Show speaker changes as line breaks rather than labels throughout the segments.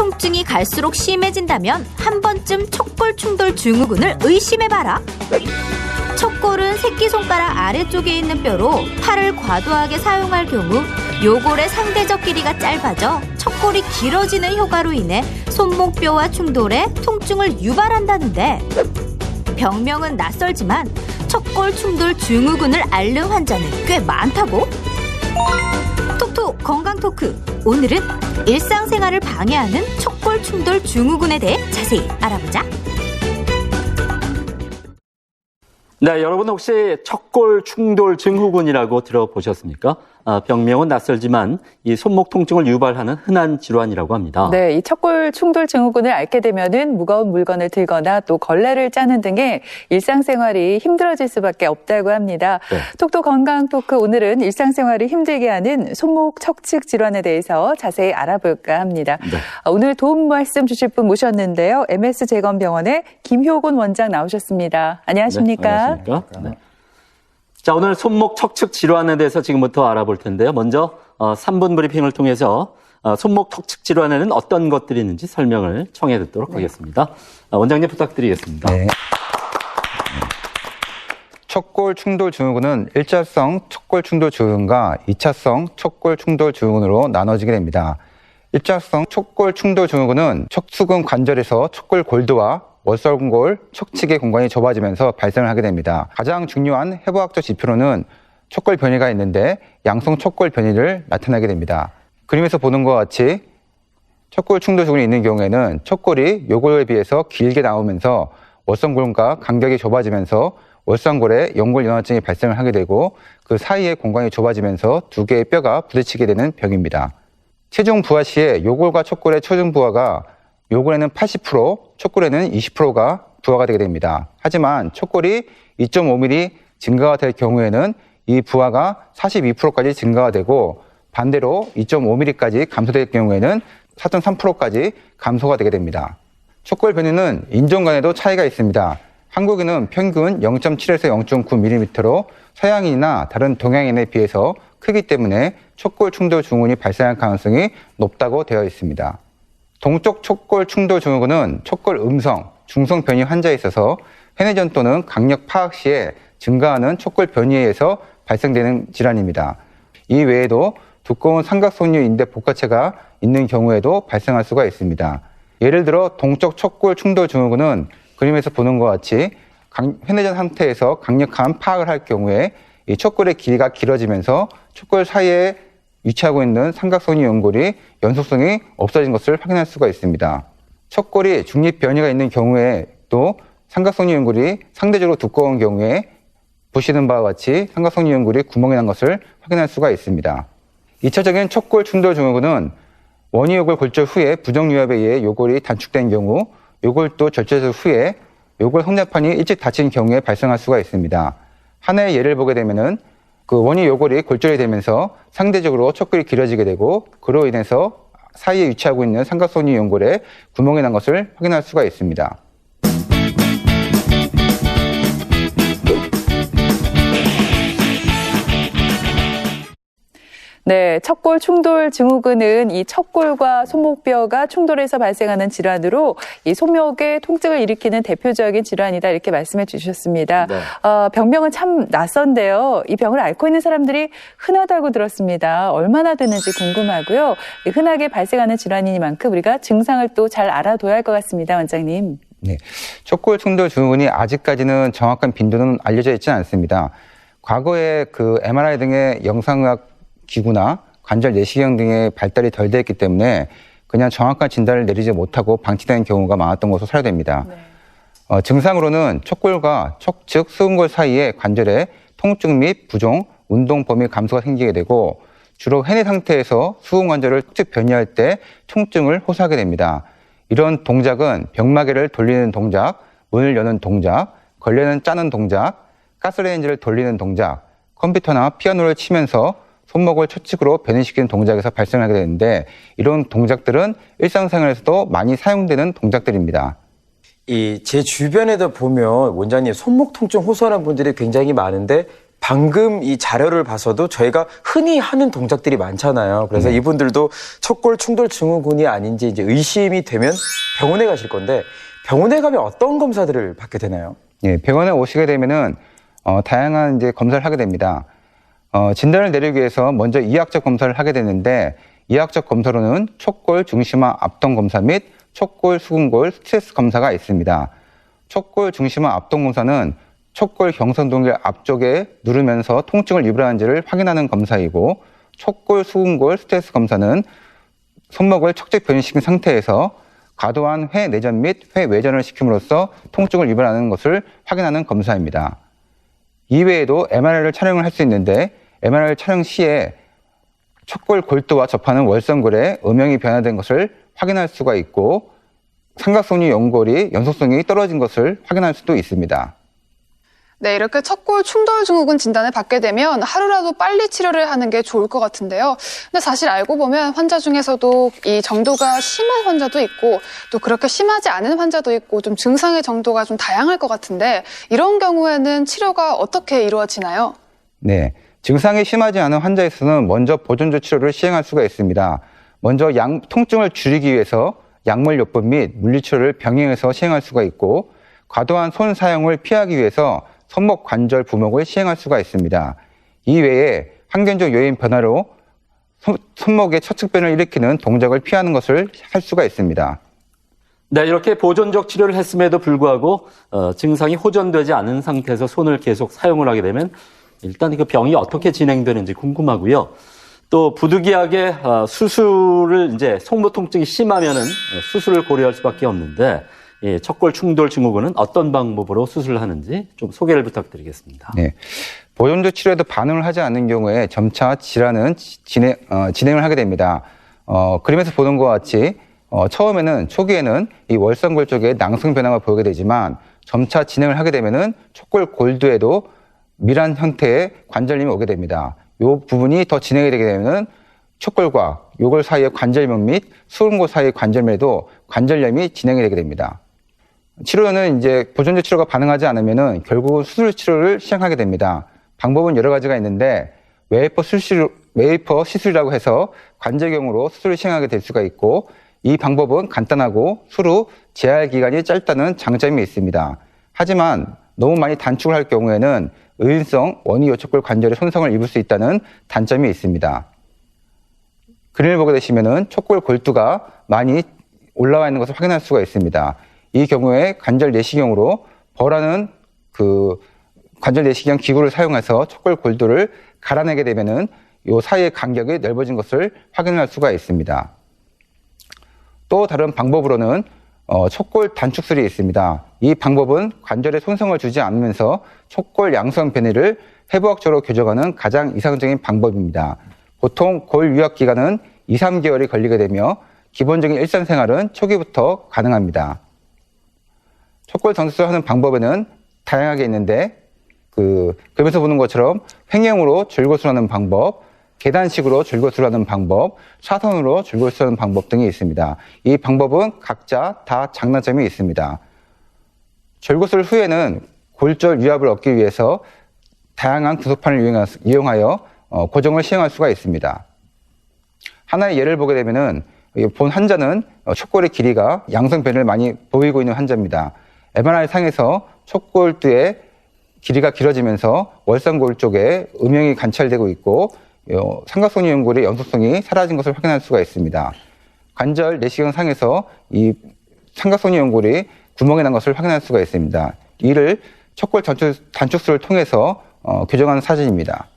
통증이 갈수록 심해진다면 한 번쯤 척골 충돌 증후군을 의심해봐라. 척골은 새끼손가락 아래쪽에 있는 뼈로 팔을 과도하게 사용할 경우 요골의 상대적 길이가 짧아져 척골이 길어지는 효과로 인해 손목뼈와 충돌해 통증을 유발한다는데, 병명은 낯설지만 척골 충돌 증후군을 앓는 환자는 꽤 많다고? 톡톡 건강 토크. 오늘은 일상생활을 방해하는 척골 충돌 증후군에 대해 자세히 알아보자.
네, 여러분 혹시 척골 충돌 증후군이라고 들어보셨습니까? 병명은 낯설지만 이 손목 통증을 유발하는 흔한 질환이라고 합니다.
네, 이 척골 충돌 증후군을 앓게 되면은 무거운 물건을 들거나 또 걸레를 짜는 등의 일상생활이 힘들어질 수밖에 없다고 합니다.
네.
톡톡 건강 토크, 오늘은 일상생활을 힘들게 하는 손목 척측 질환에 대해서 자세히 알아볼까 합니다.
네.
오늘 도움 말씀 주실 분 모셨는데요. MS재건병원의 김효곤 원장 나오셨습니다. 안녕하십니까?
네, 안녕하십니까? 네. 자, 오늘 손목 척측 질환에 대해서 지금부터 알아볼 텐데요. 먼저 3분 브리핑을 통해서 손목 척측 질환에는 어떤 것들이 있는지 설명을 청해 듣도록 하겠습니다. 원장님 부탁드리겠습니다.
네. 척골 충돌 증후군은 1차성 척골 충돌 증후군과 2차성 척골 충돌 증후군으로 나눠지게 됩니다. 1차성 척골 충돌 증후군은 척수근 관절에서 척골 골드와 월성골, 척측의 공간이 좁아지면서 발생을 하게 됩니다. 가장 중요한 해부학적 지표로는 척골 변이가 있는데 양성 척골 변이를 나타나게 됩니다. 그림에서 보는 것과 같이 척골 충돌 증후군이 있는 경우에는 척골이 요골에 비해서 길게 나오면서 월성골과 간격이 좁아지면서 월성골에 연골연화증이 발생을 하게 되고 그 사이에 공간이 좁아지면서 두 개의 뼈가 부딪히게 되는 병입니다. 체중 부하 시에 요골과 척골의 체중 부하가 요골에는 80%, 척골에는 20%가 부하가 되게 됩니다. 하지만 척골이 2.5mm 증가가 될 경우에는 이 부하가 42%까지 증가가 되고, 반대로 2.5mm까지 감소될 경우에는 4.3%까지 감소가 되게 됩니다. 척골 변이는 인종 간에도 차이가 있습니다. 한국인은 평균 0.7에서 0.9mm로 서양인이나 다른 동양인에 비해서 크기 때문에 척골 충돌 증후군이 발생할 가능성이 높다고 되어 있습니다. 동쪽 척골 충돌 증후군은 척골 음성, 중성 변이 환자에 있어서 회내전 또는 강력 파악 시에 증가하는 척골 변이에 의해서 발생되는 질환입니다. 이 외에도 두꺼운 삼각섬유 인대 복합체가 있는 경우에도 발생할 수가 있습니다. 예를 들어 동쪽 척골 충돌 증후군은 그림에서 보는 것과 같이 회내전 상태에서 강력한 파악을 할 경우에 이 척골의 길이가 길어지면서 척골 사이에 위치하고 있는 삼각섬유 연골이 연속성이 없어진 것을 확인할 수가 있습니다. 척골이 중립 변이가 있는 경우에 또 삼각섬유 연골이 상대적으로 두꺼운 경우에 보시는 바와 같이 삼각섬유 연골이 구멍이 난 것을 확인할 수가 있습니다. 2차적인 척골 충돌 증후군은 원위요골 골절 후에 부정유압에 의해 요골이 단축된 경우, 요골도 절제술 후에 요골 성장판이 일찍 닫힌 경우에 발생할 수가 있습니다. 하나의 예를 보게 되면은 그 원위 요골이 골절이 되면서 상대적으로 척골이 길어지게 되고, 그로 인해서 사이에 위치하고 있는 삼각섬유 연골에 구멍이 난 것을 확인할 수가 있습니다.
네, 척골 충돌 증후군은 이 척골과 손목뼈가 충돌해서 발생하는 질환으로 이 손목에 통증을 일으키는 대표적인 질환이다, 이렇게 말씀해 주셨습니다.
네.
병명은 참 낯선데요. 이 병을 앓고 있는 사람들이 흔하다고 들었습니다. 얼마나 되는지 궁금하고요. 흔하게 발생하는 질환이니만큼 우리가 증상을 또 잘 알아둬야 할 것 같습니다, 원장님.
네, 척골 충돌 증후군이 아직까지는 정확한 빈도는 알려져 있지는 않습니다. 과거에 그 MRI 등의 영상의학 기구나 관절 내시경 등의 발달이 덜 되어 있기 때문에 그냥 정확한 진단을 내리지 못하고 방치되는 경우가 많았던 것으로 사료됩니다. 네. 증상으로는 척골과 척측 수근골 사이의 관절에 통증 및 부종, 운동 범위 감소가 생기게 되고, 주로 회내 상태에서 수근관절을 척측 변이할 때 통증을 호소하게 됩니다. 이런 동작은 병마개를 돌리는 동작, 문을 여는 동작, 걸레는 짜는 동작, 가스레인지를 돌리는 동작, 컴퓨터나 피아노를 치면서 손목을 처측으로 변이시키는 동작에서 발생하게 되는데, 이런 동작들은 일상생활에서도 많이 사용되는 동작들입니다.
제 주변에도 보면 원장님 손목 통증 호소하는 분들이 굉장히 많은데 방금 이 자료를 봐서도 저희가 흔히 하는 동작들이 많잖아요. 그래서 이분들도 척골 충돌 증후군이 아닌지 이제 의심이 되면 병원에 가실 건데 병원에 가면 어떤 검사들을 받게 되나요?
예, 병원에 오시게 되면은 다양한 이제 검사를 하게 됩니다. 진단을 내리기 위해서 먼저 이학적 검사를 하게 되는데 이학적 검사로는 척골 중심화 압동 검사 및 척골 수근골 스트레스 검사가 있습니다. 척골 중심화 압동 검사는 척골 경선동길 앞쪽에 누르면서 통증을 유발하는지를 확인하는 검사이고 척골 수근골 스트레스 검사는 손목을 척지 변이시킨 상태에서 과도한 회 내전 및 회 외전을 시킴으로써 통증을 유발하는 것을 확인하는 검사입니다. 이외에도 MRI를 촬영을 할 수 있는데 MRI 촬영 시에 척골 골두와 접하는 월성골에 음영이 변화된 것을 확인할 수가 있고 삼각선유 연골이 연속성이 떨어진 것을 확인할 수도 있습니다.
네, 이렇게 척골 충돌 증후군 진단을 받게 되면 하루라도 빨리 치료를 하는 게 좋을 것 같은데요. 근데 사실 알고 보면 환자 중에서도 이 정도가 심한 환자도 있고 또 그렇게 심하지 않은 환자도 있고 좀 증상의 정도가 좀 다양할 것 같은데 이런 경우에는 치료가 어떻게 이루어지나요?
네, 증상이 심하지 않은 환자에서는 먼저 보존조 치료를 시행할 수가 있습니다. 먼저 통증을 줄이기 위해서 약물 요법 및 물리치료를 병행해서 시행할 수가 있고 과도한 손 사용을 피하기 위해서 손목 관절 부목을 시행할 수가 있습니다. 이외에 항균적 요인 변화로 손목의 처측변을 일으키는 동작을 피하는 것을 할 수가 있습니다.
네, 이렇게 보존적 치료를 했음에도 불구하고 증상이 호전되지 않은 상태에서 손을 계속 사용을 하게 되면 일단 그 병이 어떻게 진행되는지 궁금하고요. 또 부득이하게 수술을 이제 속모 통증이 심하면은 수술을 고려할 수밖에 없는데 예, 척골 충돌 증후군은 어떤 방법으로 수술을 하는지 좀 소개를 부탁드리겠습니다.
네, 보존조 치료에도 반응을 하지 않는 경우에 점차 질환은 진행을 하게 됩니다. 그림에서 보는 것과 같이 처음에는 초기에는 이 월성골 쪽에 낭성 변화가 보이게 되지만 점차 진행을 하게 되면은 척골 골두에도 밀한 형태의 관절염이 오게 됩니다. 이 부분이 더 진행이 되게 되면은 척골과 요골 사이의 관절염 및 수근골 사이의 관절염에도 관절염이 진행이 되게 됩니다. 치료는 이제 보존조 치료가 반응하지 않으면은 결국은 수술 치료를 시행하게 됩니다. 방법은 여러 가지가 있는데 웨이퍼 시술이라고 해서 관절경으로 수술을 시행하게 될 수가 있고 이 방법은 간단하고 수루 재활 기간이 짧다는 장점이 있습니다. 하지만 너무 많이 단축을 할 경우에는 의인성 원위 요척골 관절에 손상을 입을 수 있다는 단점이 있습니다. 그림을 보게 되시면은 척골 골두가 많이 올라와 있는 것을 확인할 수가 있습니다. 이 경우에 관절 내시경으로 벌하는 그 관절 내시경 기구를 사용해서 척골 골두를 갈아내게 되면은 이 사이의 간격이 넓어진 것을 확인할 수가 있습니다. 또 다른 방법으로는 척골 단축술이 있습니다. 이 방법은 관절에 손상을 주지 않으면서 척골 양성 변이를 해부학적으로 교정하는 가장 이상적인 방법입니다. 보통 골 유학 기간은 2, 3개월이 걸리게 되며 기본적인 일상생활은 초기부터 가능합니다. 척골 단축술을 하는 방법에는 다양하게 있는데 그림에서 보는 것처럼 횡형으로 줄골술하는 방법, 계단식으로 줄골술하는 방법, 사선으로 줄골술하는 방법 등이 있습니다. 이 방법은 각자 다 장단점이 있습니다. 줄골술 후에는 골절 유압을 얻기 위해서 다양한 구속판을 이용하여 고정을 시행할 수가 있습니다. 하나의 예를 보게 되면은 본 환자는 척골의 길이가 양성 변이를 많이 보이고 있는 환자입니다. MRI 상에서 척골두의 길이가 길어지면서 월성골 쪽에 음영이 관찰되고 있고 삼각선유 연골의 연속성이 사라진 것을 확인할 수가 있습니다. 관절 내시경 상에서 이 삼각선유 연골이 구멍이 난 것을 확인할 수가 있습니다. 이를 척골 단축술을 통해서 교정하는 사진입니다.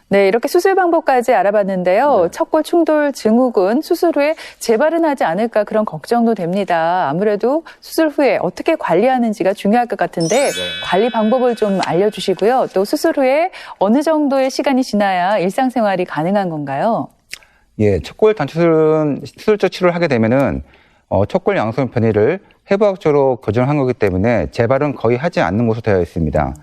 네, 이렇게 수술 방법까지 알아봤는데요.
네.
척골 충돌 증후군 수술 후에 재발은 하지 않을까 그런 걱정도 됩니다. 아무래도 수술 후에 어떻게 관리하는지가 중요할 것 같은데 관리 방법을 좀 알려주시고요. 또 수술 후에 어느 정도의 시간이 지나야 일상생활이 가능한 건가요?
예, 척골 단축술은 수술적 치료를 하게 되면은 척골 양성 변이를 해부학적으로 교정한 거기 때문에 재발은 거의 하지 않는 것으로 되어 있습니다.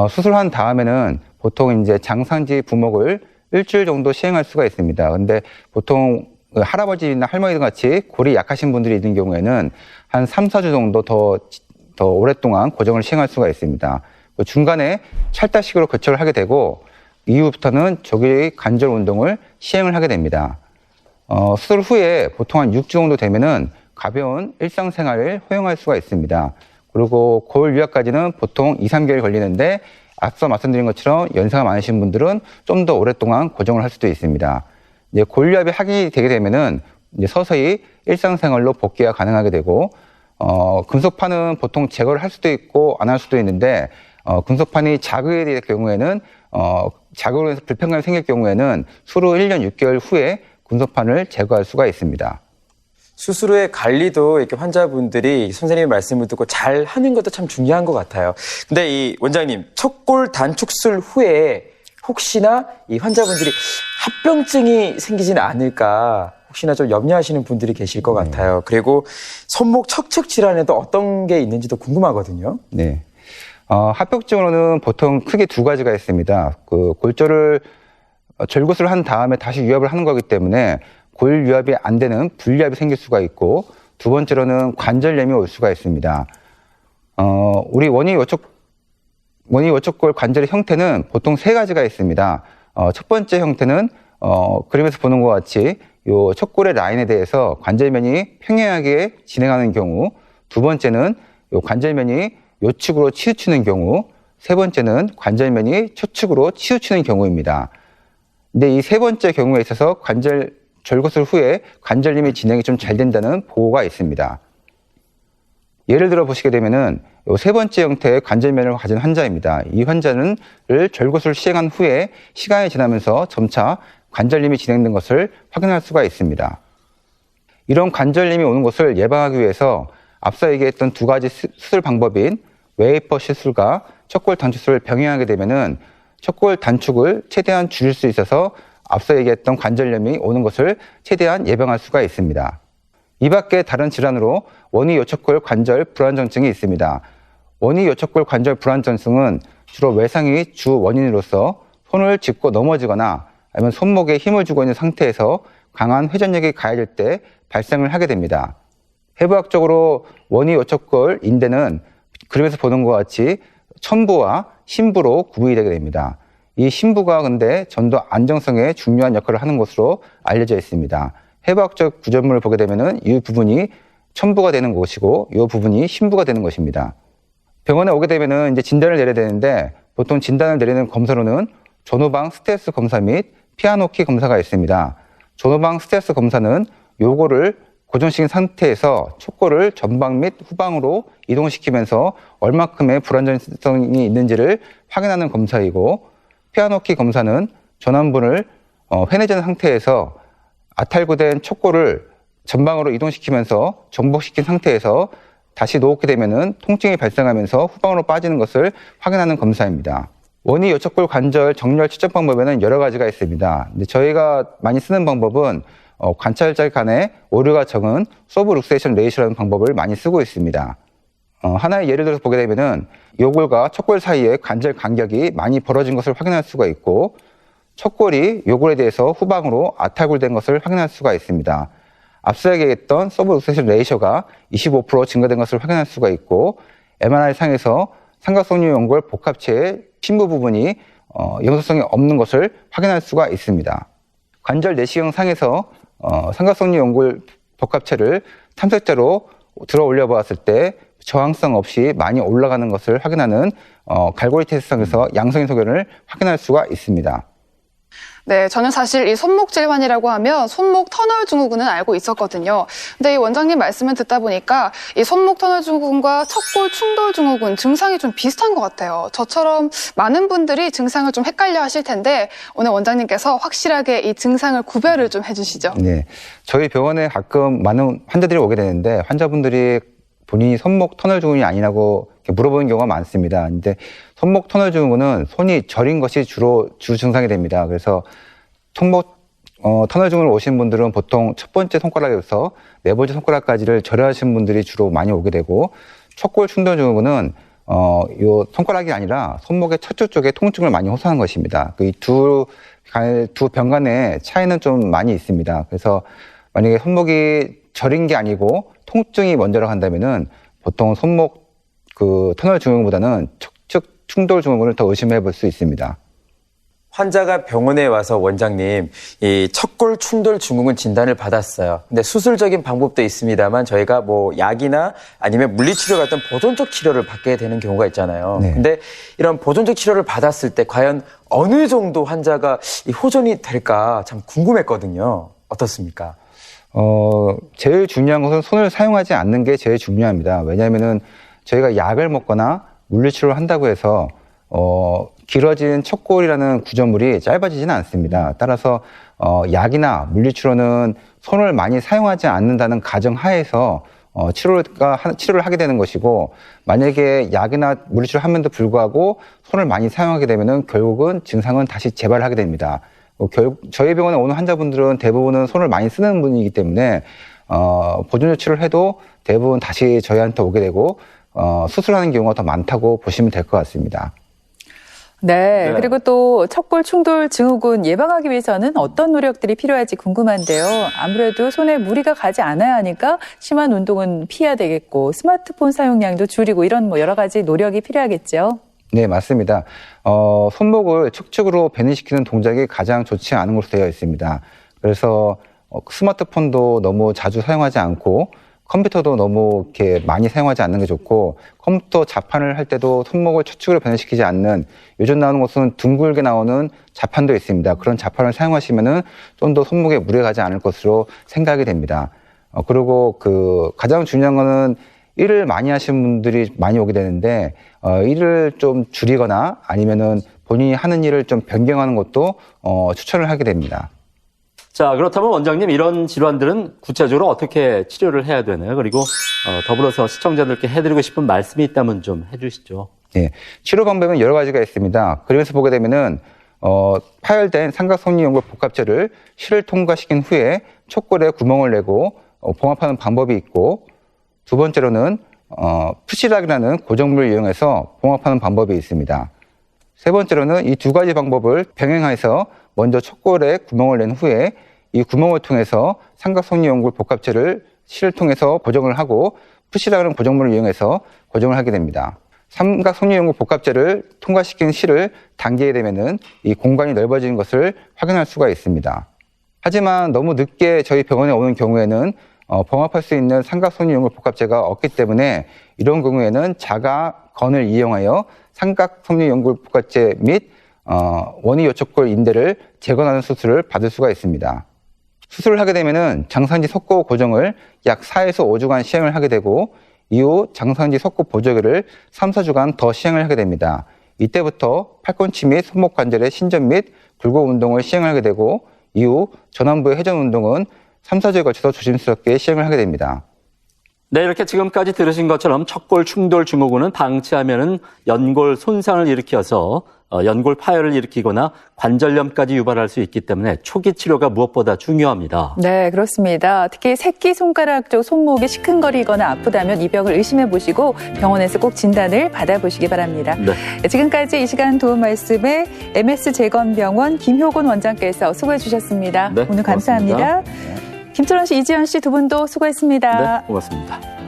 수술한 다음에는 보통 이제 장상지 부목을 일주일 정도 시행할 수가 있습니다. 근데 보통 할아버지나 할머니들 같이 골이 약하신 분들이 있는 경우에는 한 3, 4주 정도 더 오랫동안 고정을 시행할 수가 있습니다. 중간에 찰다식으로 교차를 하게 되고 이후부터는 조기 관절 운동을 시행을 하게 됩니다. 수술 후에 보통 한 6주 정도 되면은 가벼운 일상생활을 허용할 수가 있습니다. 그리고 골 유압까지는 보통 2, 3개월 걸리는데 앞서 말씀드린 것처럼 연세가 많으신 분들은 좀 더 오랫동안 고정을 할 수도 있습니다. 이제 골 유압이 확인이 되게 되면은 이제 서서히 일상생활로 복귀가 가능하게 되고 금속판은 보통 제거를 할 수도 있고 안 할 수도 있는데 금속판이 자극에 대한 경우에는 자극으로 해서 불편감이 생길 경우에는 수술 후 1년 6개월 후에 금속판을 제거할 수가 있습니다.
수술 후의 관리도 이렇게 환자분들이 선생님의 말씀을 듣고 잘 하는 것도 참 중요한 것 같아요. 근데 이 원장님, 척골 단축술 후에 혹시나 이 환자분들이 합병증이 생기지는 않을까 혹시나 좀 염려하시는 분들이 계실 것 같아요. 그리고 손목 척측 질환에도 어떤 게 있는지도 궁금하거든요.
네. 합병증으로는 보통 크게 두 가지가 있습니다. 그 골절을 절굿을 한 다음에 다시 유압을 하는 거기 때문에 골 유압이 안 되는 불유압이 생길 수가 있고, 두 번째로는 관절염이 올 수가 있습니다. 우리 원위 요척골 관절의 형태는 보통 세 가지가 있습니다. 첫 번째 형태는 그림에서 보는 것 같이 요 척골의 라인에 대해서 관절면이 평행하게 진행하는 경우, 두 번째는 요 관절면이 요측으로 치우치는 경우, 세 번째는 관절면이 초측으로 치우치는 경우입니다. 근데 이 세 번째 경우에 있어서 절굿술 후에 관절염이 진행이 좀 잘 된다는 보고가 있습니다. 예를 들어 보시게 되면은 요 세 번째 형태의 관절면을 가진 환자입니다. 이 환자는 절굿을 시행한 후에 시간이 지나면서 점차 관절염이 진행된 것을 확인할 수가 있습니다. 이런 관절염이 오는 것을 예방하기 위해서 앞서 얘기했던 두 가지 수술 방법인 웨이퍼 시술과 척골 단축술을 병행하게 되면은 척골 단축을 최대한 줄일 수 있어서 앞서 얘기했던 관절염이 오는 것을 최대한 예방할 수가 있습니다. 이 밖에 다른 질환으로 원위 요척골 관절 불안정증이 있습니다. 원위 요척골 관절 불안정증은 주로 외상이 주 원인으로서 손을 짚고 넘어지거나 아니면 손목에 힘을 주고 있는 상태에서 강한 회전력이 가해질 때 발생을 하게 됩니다. 해부학적으로 원위 요척골 인대는 그림에서 보는 것 같이 천부와 심부로 구분이 되게 됩니다. 이 심부가 근데 전도 안정성에 중요한 역할을 하는 것으로 알려져 있습니다. 해부학적 구조물을 보게 되면은 이 부분이 천부가 되는 것이고 이 부분이 심부가 되는 것입니다. 병원에 오게 되면은 이제 진단을 내려야 되는데 보통 진단을 내리는 검사로는 전후방 스트레스 검사 및 피아노키 검사가 있습니다. 전후방 스트레스 검사는 요거를 고정시킨 상태에서 척골을 전방 및 후방으로 이동시키면서 얼마큼의 불안정성이 있는지를 확인하는 검사이고, 피아노키 검사는 전완근을 회내전 상태에서 아탈구된 척골을 전방으로 이동시키면서 정복시킨 상태에서 다시 놓게 되면은 통증이 발생하면서 후방으로 빠지는 것을 확인하는 검사입니다. 원위 요척골 관절 정렬 측정 방법에는 여러 가지가 있습니다. 근데 저희가 많이 쓰는 방법은 관찰자 간의 오류가 적은 소브 룩세이션 레이쇼라는 방법을 많이 쓰고 있습니다. 하나의 예를 들어서 보게 되면은 요골과 척골 사이에 관절 간격이 많이 벌어진 것을 확인할 수가 있고, 척골이 요골에 대해서 후방으로 아탈골된 것을 확인할 수가 있습니다. 앞서 얘기했던 소브 룩세이션 레이쇼가 25% 증가된 것을 확인할 수가 있고, MRI 상에서 삼각성류 연골 복합체의 심부 부분이 영속성이 없는 것을 확인할 수가 있습니다. 관절 내시경 상에서 삼각성류 연골 복합체를 탐색자로 들어 올려 보았을 때 저항성 없이 많이 올라가는 것을 확인하는 갈고리 테스트상에서 양성인 소견을 확인할 수가 있습니다.
네, 저는 사실 이 손목 질환이라고 하면 손목 터널 증후군은 알고 있었거든요. 근데 이 원장님 말씀을 듣다 보니까 이 손목 터널 증후군과 척골 충돌 증후군 증상이 좀 비슷한 것 같아요. 저처럼 많은 분들이 증상을 좀 헷갈려 하실 텐데 오늘 원장님께서 확실하게 이 증상을 구별을 좀 해주시죠.
네, 저희 병원에 가끔 많은 환자들이 오게 되는데 환자분들이 본인이 손목 터널 증후군이 아니라고 물어보는 경우가 많습니다. 근데 손목 터널 증후군은 손이 저린 것이 주 증상이 됩니다. 그래서 손목 터널 증후군 오신 분들은 보통 첫 번째 손가락에서 네 번째 손가락까지를 절여하신 분들이 주로 많이 오게 되고, 척골 충돌 증후군은 요 손가락이 아니라 손목의 척추 쪽에 통증을 많이 호소하는 것입니다. 이 두 병 간의 차이는 좀 많이 있습니다. 그래서 만약에 손목이 저린 게 아니고 통증이 먼저라고 한다면은 보통 손목 터널 증후군보다는 척측 충돌 증후군을 더 의심해 볼 수 있습니다.
환자가 병원에 와서 원장님, 이 척골 충돌 증후군 진단을 받았어요. 근데 수술적인 방법도 있습니다만 저희가 뭐 약이나 아니면 물리치료 같은 보존적 치료를 받게 되는 경우가 있잖아요.
네.
근데 이런 보존적 치료를 받았을 때 과연 어느 정도 환자가 이 호전이 될까 참 궁금했거든요. 어떻습니까?
제일 중요한 것은 손을 사용하지 않는 게 제일 중요합니다. 왜냐하면은 저희가 약을 먹거나 물리치료를 한다고 해서 길어진 척골이라는 구조물이 짧아지지는 않습니다. 따라서 약이나 물리치료는 손을 많이 사용하지 않는다는 가정하에서 치료를 하게 되는 것이고, 만약에 약이나 물리치료를 함에도 불구하고 손을 많이 사용하게 되면은 결국은 증상은 다시 재발하게 됩니다. 저희 병원에 오는 환자분들은 대부분은 손을 많이 쓰는 분이기 때문에 보존적 치료를 해도 대부분 다시 저희한테 오게 되고 수술하는 경우가 더 많다고 보시면 될 것 같습니다.
네, 그리고 또 척골 충돌 증후군 예방하기 위해서는 어떤 노력들이 필요할지 궁금한데요. 아무래도 손에 무리가 가지 않아야 하니까 심한 운동은 피해야 되겠고, 스마트폰 사용량도 줄이고, 이런 뭐 여러 가지 노력이 필요하겠죠.
네, 맞습니다. 손목을 측측으로 변이시키는 동작이 가장 좋지 않은 것으로 되어 있습니다. 그래서 스마트폰도 너무 자주 사용하지 않고, 컴퓨터도 너무 이렇게 많이 사용하지 않는 게 좋고, 컴퓨터 자판을 할 때도 손목을 측측으로 변화시키지 않는, 요즘 나오는 것은 둥글게 나오는 자판도 있습니다. 그런 자판을 사용하시면은 좀 더 손목에 무리가 가지 않을 것으로 생각이 됩니다. 그리고 가장 중요한 거는 일을 많이 하시는 분들이 많이 오게 되는데, 일을 좀 줄이거나 아니면은 본인이 하는 일을 좀 변경하는 것도 추천을 하게 됩니다.
자, 그렇다면 원장님, 이런 질환들은 구체적으로 어떻게 치료를 해야 되나요? 그리고 더불어서 시청자들께 해드리고 싶은 말씀이 있다면 좀 해주시죠.
네, 치료 방법은 여러 가지가 있습니다. 그림에서 보게 되면은 파열된 삼각섬유연골 복합제를 실을 통과시킨 후에 척골에 구멍을 내고 봉합하는 방법이 있고, 두 번째로는 푸시락이라는 고정물을 이용해서 봉합하는 방법이 있습니다. 세 번째로는 이 두 가지 방법을 병행해서 먼저 척골에 구멍을 낸 후에 이 구멍을 통해서 삼각섬유연골 복합체를 실을 통해서 고정을 하고, 푸시락이라는 고정물을 이용해서 고정을 하게 됩니다. 삼각섬유연골 복합체를 통과시킨 실을 당기게 되면은 이 공간이 넓어지는 것을 확인할 수가 있습니다. 하지만 너무 늦게 저희 병원에 오는 경우에는 봉합할 수 있는 삼각섬유연골 복합체가 없기 때문에, 이런 경우에는 자가건을 이용하여 삼각섬유연골 복합체 및 원위 요척골 인대를 재건하는 수술을 받을 수가 있습니다. 수술을 하게 되면은 장산지 석고 고정을 약 4에서 5주간 시행을 하게 되고, 이후 장산지 석고 보조기를 3, 4주간 더 시행을 하게 됩니다. 이때부터 팔꿈치 및 손목 관절의 신전 및 굴곡 운동을 시행하게 되고, 이후 전완부의 회전 운동은 3, 4주에 걸쳐서 조심스럽게 시행을 하게 됩니다.
네, 이렇게 지금까지 들으신 것처럼 척골 충돌 증후군은 방치하면은 연골 손상을 일으켜서 연골 파열을 일으키거나 관절염까지 유발할 수 있기 때문에 초기 치료가 무엇보다 중요합니다.
네, 그렇습니다. 특히 새끼손가락 쪽 손목이 시큰거리거나 아프다면 이 병을 의심해 보시고 병원에서 꼭 진단을 받아보시기 바랍니다.
네.
지금까지 이 시간 도움 말씀에 MS재건병원 김효곤 원장께서 수고해 주셨습니다.
네,
오늘 감사합니다.
고맙습니다.
김철원 씨, 이지연 씨 두 분도 수고했습니다.
네, 고맙습니다.